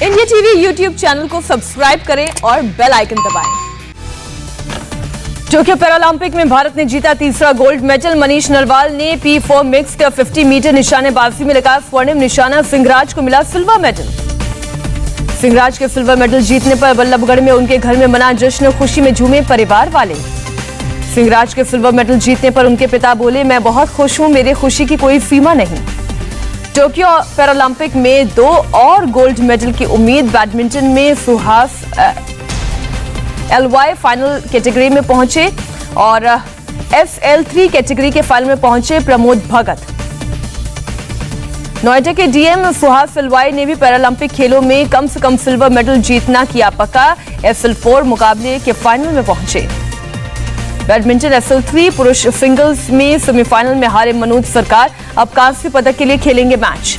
India TV YouTube channel को subscribe करें और बेल आइकन दबाएं। टोक्यो पैरालंपिक में भारत ने जीता तीसरा गोल्ड मेडल। मनीष नरवाल ने P4 मिक्स्ड 50 मीटर निशानेबाजी में लगाया स्वर्णिम निशाना। सिंहराज को मिला सिल्वर मेडल। सिंहराज के सिल्वर मेडल जीतने पर बल्लभगढ़ में उनके घर में मना जश्न, खुशी में झूमे परिवार वाले। सिंहराज के सिल्वर मेडल जीतने पर उनके पिता बोले, मैं बहुत खुश हूं, मेरी खुशी की कोई सीमा नहीं। टोक्यो पैरालंपिक में 2 और गोल्ड मेडल की उम्मीद। बैडमिंटन में सुहास LY फाइनल कैटेगरी में पहुंचे और SL3 कैटेगरी के फाइनल में पहुंचे प्रमोद भगत। नोएडा के DM सुहास LY ने भी पैरालंपिक खेलों में कम से कम सिल्वर मेडल जीतना किया पक्का। SL4 मुकाबले के फाइनल में पहुंचे। बैडमिंटन SL3 पुरुष सिंगल्स में सेमीफाइनल में हारे मनोज सरकार, अब कांस्य पदक के लिए खेलेंगे मैच।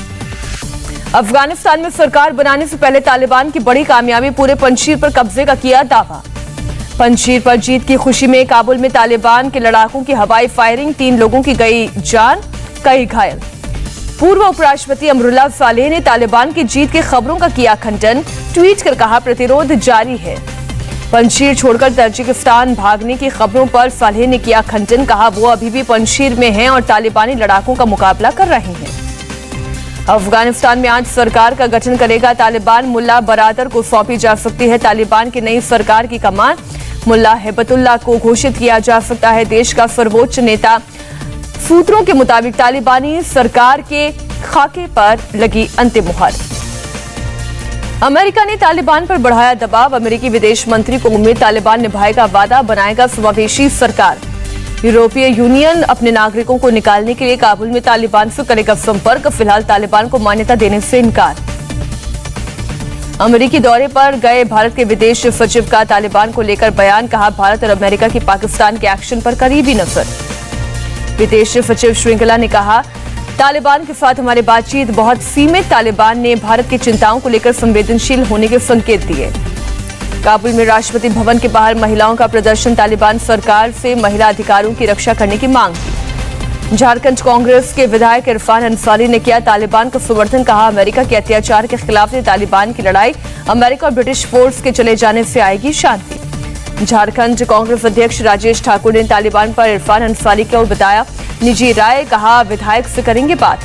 अफगानिस्तान में सरकार बनाने से पहले तालिबान की बड़ी कामयाबी, पूरे पंजशीर पर कब्जे का किया दावा। पंजशीर पर जीत की खुशी में काबुल में तालिबान के लड़ाकों की हवाई फायरिंग, 3 लोगों की गई जान, कई घायल। पूर्व उपराष्ट्रपति अमरुल्लाह सालेह ने तालिबान की जीत की खबरों का किया खंडन, ट्वीट कर कहा प्रतिरोध जारी है। पंजशीर छोड़कर ताजिकिस्तान भागने की खबरों पर सालेह ने किया खंडन, कहा वो अभी भी पंजशीर में हैं और तालिबानी लड़ाकों का मुकाबला कर रहे हैं। अफगानिस्तान में आज सरकार का गठन करेगा तालिबान, मुल्ला बरादर को सौंपी जा सकती है तालिबान की नई सरकार की कमान। मुल्ला हिब्बतुल्लाह को घोषित किया जा सकता है देश का सर्वोच्च नेता। सूत्रों के मुताबिक तालिबानी सरकार के खाके पर लगी अंतिम मुहर। अमेरिका ने तालिबान पर बढ़ाया दबाव। अमेरिकी विदेश मंत्री को उम्मीद तालिबान निभाएगा वादा, बनाएगा समावेशी सरकार। यूरोपीय यूनियन अपने नागरिकों को निकालने के लिए काबुल में तालिबान से करेगा संपर्क। फिलहाल तालिबान को मान्यता देने से इनकार। अमेरिकी दौरे पर गए भारत के विदेश सचिव का तालिबान को लेकर बयान, कहा भारत और अमेरिका की पाकिस्तान के एक्शन पर करीबी नजर। विदेश सचिव श्रृंखला ने कहा, तालिबान के साथ हमारी बातचीत बहुत सीमित। तालिबान ने भारत की चिंताओं को लेकर संवेदनशील होने के संकेत दिए। काबुल में राष्ट्रपति भवन के बाहर महिलाओं का प्रदर्शन, तालिबान सरकार से महिला अधिकारों की रक्षा करने की मांग की। झारखंड कांग्रेस के विधायक इरफान अंसारी ने किया तालिबान का समर्थन, कहा अमेरिका के अत्याचार के खिलाफ तालिबान की लड़ाई, अमेरिका और ब्रिटिश फोर्स के चले जाने से आएगी शांति। झारखंड कांग्रेस अध्यक्ष राजेश ठाकुर ने तालिबान पर इरफान अंसारी को बताया निजी राय, कहा विधायक से करेंगे बात।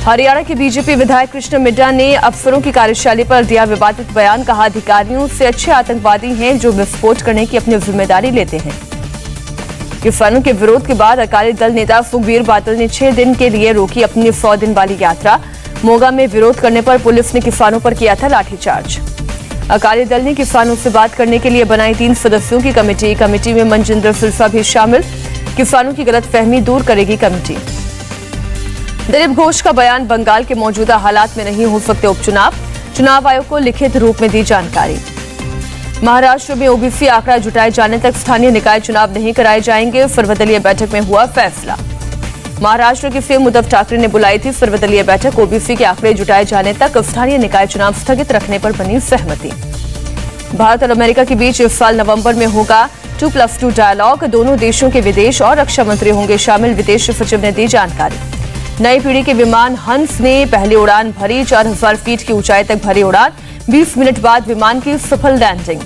हरियाणा के बीजेपी विधायक कृष्ण मिड्डा ने अफसरों की कार्यशैली पर दिया विवादित बयान, कहा अधिकारियों से अच्छे आतंकवादी हैं जो विस्फोट करने की अपनी जिम्मेदारी लेते हैं। किसानों के विरोध के बाद अकाली दल नेता सुखबीर बादल ने 6 दिन के लिए रोकी अपनी 100 दिन वाली यात्रा। मोगा में विरोध करने पर पुलिस ने किसानों पर किया था लाठीचार्ज। अकाली दल ने किसानों से बात करने के लिए बनाई 3 सदस्यों की कमेटी में मनजिंदर सिरसा भी शामिल। किसानों की गलतफहमी दूर करेगी कमेटी। दिलीप घोष का बयान, बंगाल के मौजूदा हालात में नहीं हो सकते उपचुनाव। चुनाव आयोग को लिखित रूप में दी जानकारी। महाराष्ट्र में ओबीसी आंकड़ा जुटाए जाने तक स्थानीय निकाय चुनाव नहीं कराए जाएंगे, सर्वदलीय बैठक में हुआ फैसला। महाराष्ट्र के सीएम उद्धव ठाकरे ने बुलाई थी सर्वदलीय बैठक, ओबीसी के आंकड़े जुटाए जाने तक स्थानीय निकाय चुनाव स्थगित रखने पर बनी सहमति। भारत और अमेरिका के बीच इस साल नवंबर में होगा 2+2 डायलॉग, दोनों देशों के विदेश और रक्षा मंत्री होंगे शामिल, विदेश सचिव ने दी जानकारी। नई पीढ़ी के विमान हंस ने पहली उड़ान भरी, 4000 फीट की ऊंचाई तक भरी उड़ान, 20 मिनट बाद विमान की सफल लैंडिंग।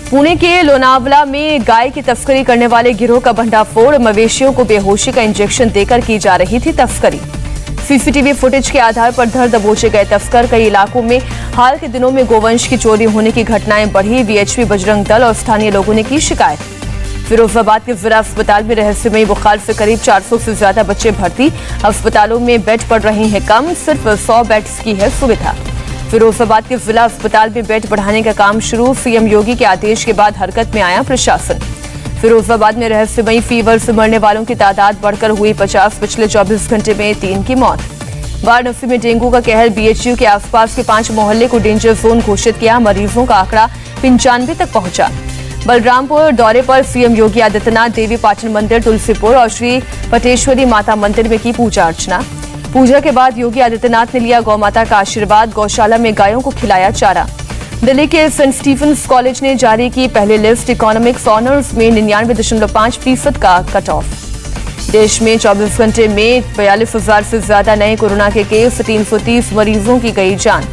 पुणे के लोनावला में गाय की तस्करी करने वाले गिरोह का भंडाफोड़, मवेशियों को बेहोशी का इंजेक्शन देकर की जा रही थी तस्करी। सीसीटीवी फुटेज के आधार पर धर दबोचे गए तस्कर। कई इलाकों में हाल के दिनों में गोवंश की चोरी होने की घटनाएं बढ़ी, वीएचपी, बजरंग दल और स्थानीय लोगों ने की शिकायत। फिरोजाबाद के जिला अस्पताल में रहस्यमयी बुखार से करीब 400 से ज्यादा बच्चे भर्ती, अस्पतालों में बेड पड़ रही है कम, सिर्फ 100 बेड्स की है सुविधा। फिरोजाबाद के जिला अस्पताल में बेड बढ़ाने का काम शुरू, सीएम योगी के आदेश के बाद हरकत में आया प्रशासन। फिरोजाबाद में रहस्यमयी फीवर से मरने वालों की तादाद बढ़कर हुई 50, पिछले 24 घंटे में 3 की मौत। वाराणसी में डेंगू का कहर, बीएचयू के आसपास के 5 मोहल्ले को डेंजर जोन घोषित किया, मरीजों का आंकड़ा 95 तक पहुंचा। बलरामपुर दौरे पर सीएम योगी आदित्यनाथ देवी पाटन मंदिर, तुलसीपुर और श्री पटेश्वरी माता मंदिर में की पूजा अर्चना। पूजा के बाद योगी आदित्यनाथ ने लिया गौ माता का आशीर्वाद, गौशाला में गायों को खिलाया चारा। दिल्ली के सेंट स्टीफेंस कॉलेज ने जारी की पहली लिस्ट, इकोनॉमिक्स ऑनर्स में 99.5% का कट ऑफ। देश में 24 घंटे में 42,000 से ज्यादा नए कोरोना के केस, 330 मरीजों की गई जान।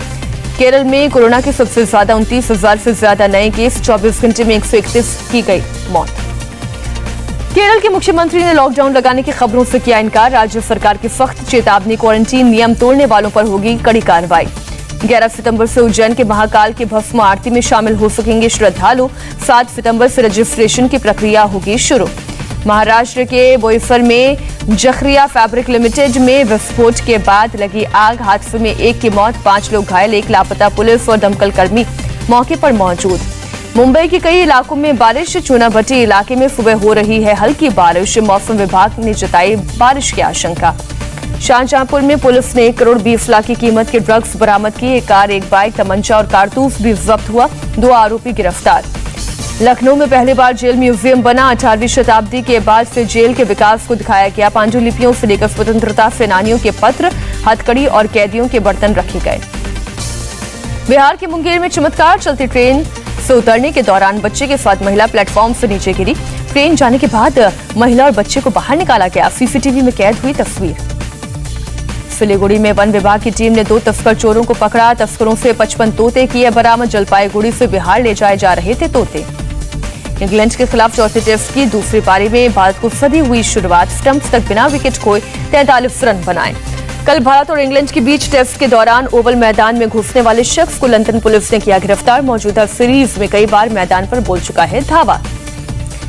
केरल में कोरोना के सबसे ज्यादा 29,000 से ज्यादा नए केस, 24 घंटे में 131 की गई मौत। केरल के मुख्यमंत्री ने लॉकडाउन लगाने की खबरों से किया इनकार। राज्य सरकार की सख्त चेतावनी, क्वारंटीन नियम तोड़ने वालों पर होगी कड़ी कार्रवाई। 11 सितंबर से उज्जैन के महाकाल की भस्म आरती में शामिल हो सकेंगे श्रद्धालु। 7 सितंबर से रजिस्ट्रेशन की प्रक्रिया होगी शुरू। महाराष्ट्र के बोईसर में जखरिया फैब्रिक लिमिटेड में विस्फोट के बाद लगी आग, हादसे में 1 की मौत, 5 लोग घायल, 1 लापता। पुलिस और दमकल कर्मी मौके पर मौजूद। मुंबई के कई इलाकों में बारिश, चूनाभट्टी इलाके में सुबह हो रही है हल्की बारिश। मौसम विभाग ने जताई बारिश की आशंका। शाहजहांपुर में पुलिस ने 1 करोड़ 20 लाख की कीमत के ड्रग्स बरामद किए। एक कार, एक बाइक, तमंचा और कारतूस भी जब्त हुआ। 2 आरोपी गिरफ्तार। लखनऊ में पहली बार जेल म्यूजियम बना। 18वीं शताब्दी के बाद से जेल के विकास को दिखाया गया। पांडुलिपियों से लेकर स्वतंत्रता सेनानियों के पत्र, हथकड़ी और कैदियों के बर्तन रखे गए। बिहार के मुंगेर में चमत्कार, चलती ट्रेन से उतरने के दौरान बच्चे के साथ महिला प्लेटफॉर्म से नीचे गिरी। ट्रेन जाने के बाद महिला और बच्चे को बाहर निकाला गया। सीसीटीवी में कैद हुई तस्वीर। सिलीगुड़ी में वन विभाग की टीम ने 2 तस्कर चोरों को पकड़ा। तस्करों से 55 तोते किए बरामद। जलपाईगुड़ी से बिहार ले जाए जा रहे थे तोते। इंग्लैंड के खिलाफ चौथे टेस्ट की दूसरी पारी में भारत को सदी हुई शुरुआत। स्टंप्स तक बिना विकेट खोए 43 रन बनाए। कल भारत और इंग्लैंड के बीच टेस्ट के दौरान ओवल मैदान में घुसने वाले शख्स को लंदन पुलिस ने किया गिरफ्तार। मौजूदा सीरीज में कई बार मैदान पर बोल चुका है धावा।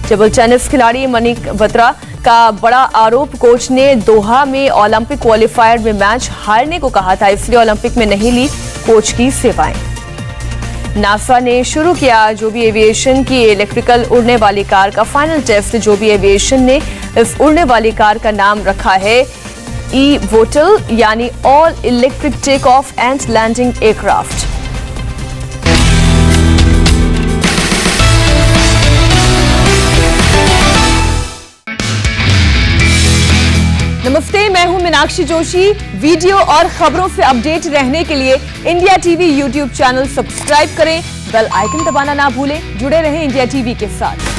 टेबल टेनिस खिलाड़ी मनीक बत्रा का बड़ा आरोप, कोच ने दोहा में ओलंपिक क्वालिफायर में मैच हारने को कहा था, इसलिए ओलंपिक में नहीं ली कोच की सेवाएं। नासा ने शुरू किया जोबी एविएशन की इलेक्ट्रिकल उड़ने वाली कार का फाइनल टेस्ट। जोबी एविएशन ने इस उड़ने वाली कार का नाम रखा है ई-वोटल, यानी all electric take off and landing aircraft. नमस्ते, मैं हूं मीनाक्षी जोशी। वीडियो और खबरों से अपडेट रहने के लिए India TV YouTube channel subscribe करें, बेल आइकन दबाना ना भूलें। जुड़े रहें इंडिया टीवी के साथ।